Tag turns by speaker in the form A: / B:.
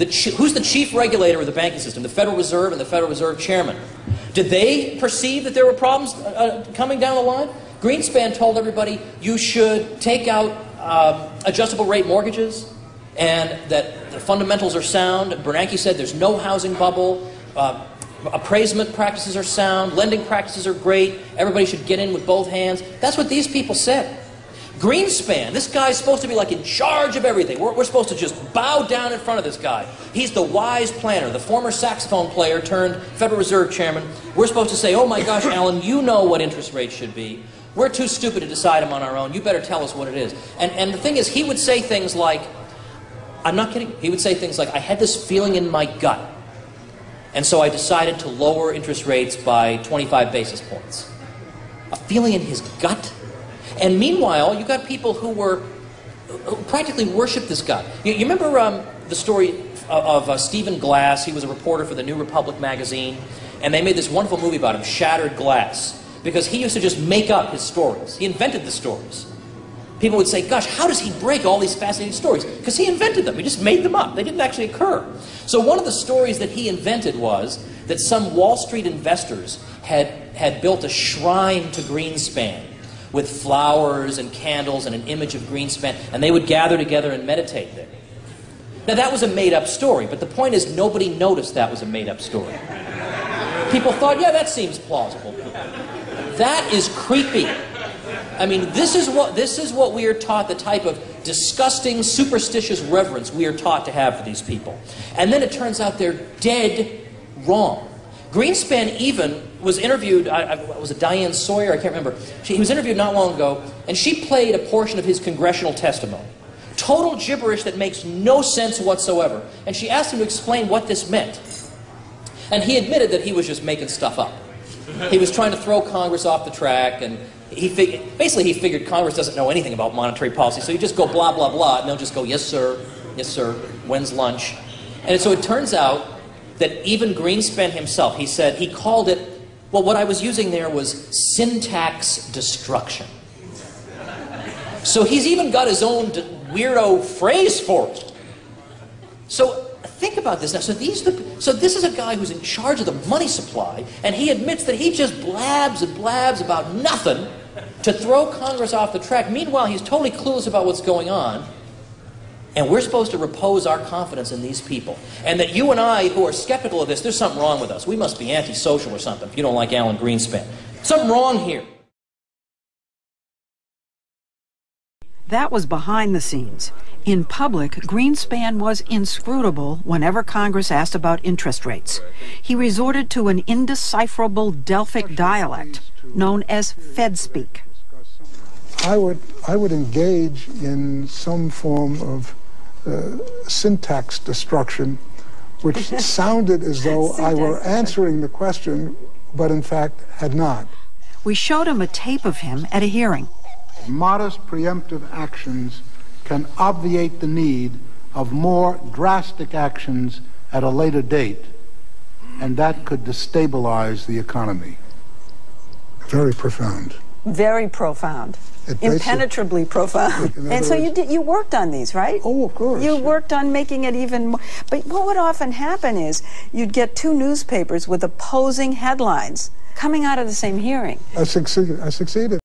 A: Who's the chief regulator of the banking system? The Federal Reserve and the Federal Reserve Chairman. Did they perceive that there were problems coming down the line? Greenspan told everybody you should take out adjustable rate mortgages and that the fundamentals are sound. Bernanke said there's no housing bubble. Appraisement practices are sound. Lending practices are great. Everybody should get in with both hands. That's what these people said. Greenspan, this guy's supposed to be like in charge of everything. We're supposed to just bow down in front of this guy. He's the wise planner, the former saxophone player turned Federal Reserve Chairman. We're supposed to say, oh my gosh, Alan, you know what interest rates should be. We're too stupid to decide them on our own. You better tell us what it is. And the thing is, he would say things like, I'm not kidding, he would say things like, I had this feeling in my gut, and so I decided to lower interest rates by 25 basis points. A feeling in his gut? And meanwhile, you got people who practically worshiped this guy. You remember the story of Stephen Glass? He was a reporter for the New Republic magazine, and they made this wonderful movie about him, Shattered Glass, because he used to just make up his stories. He invented the stories. People would say, gosh, how does he break all these fascinating stories? Because he invented them. He just made them up. They didn't actually occur. So one of the stories that he invented was that some Wall Street investors had built a shrine to Greenspan with flowers and candles and an image of Greenspan, and they would gather together and meditate there. Now that was a made-up story, but the point is nobody noticed that was a made-up story. People thought, yeah, that seems plausible. That is creepy. I mean, this is what we are taught, the type of disgusting, superstitious reverence we are taught to have for these people. And then it turns out they're dead wrong. Greenspan even was interviewed, was it Diane Sawyer? I can't remember. He was interviewed not long ago, and she played a portion of his congressional testimony. Total gibberish that makes no sense whatsoever. And she asked him to explain what this meant. And he admitted that he was just making stuff up. He was trying to throw Congress off the track, and basically he figured Congress doesn't know anything about monetary policy, so you just go blah, blah, blah, and they'll just go, yes, sir, when's lunch? And so it turns out that even Greenspan himself, he called it, well, what I was using there was syntax destruction. So he's even got his own weirdo phrase for it. So think about this now. So this is a guy who's in charge of the money supply, and he admits that he just blabs and blabs about nothing to throw Congress off the track. Meanwhile, he's totally clueless about what's going on. And we're supposed to repose our confidence in these people. And that you and I, who are skeptical of this, there's something wrong with us. We must be antisocial or something if you don't like Alan Greenspan. Something wrong here.
B: That was behind the scenes. In public, Greenspan was inscrutable whenever Congress asked about interest rates. He resorted to an indecipherable Delphic dialect known as Fed speak.
C: I would engage in some form of syntax destruction, which sounded as though I were answering the question, but in fact had not.
B: We showed him a tape of him at a hearing.
C: Modest preemptive actions can obviate the need of more drastic actions at a later date, and that could destabilize the economy. Very profound.
D: Very profound. Impenetrably profound. And so you worked on these, right?
C: Oh, of course.
D: You worked on making it even more. But what would often happen is you'd get two newspapers with opposing headlines coming out of the same hearing.
C: I succeeded.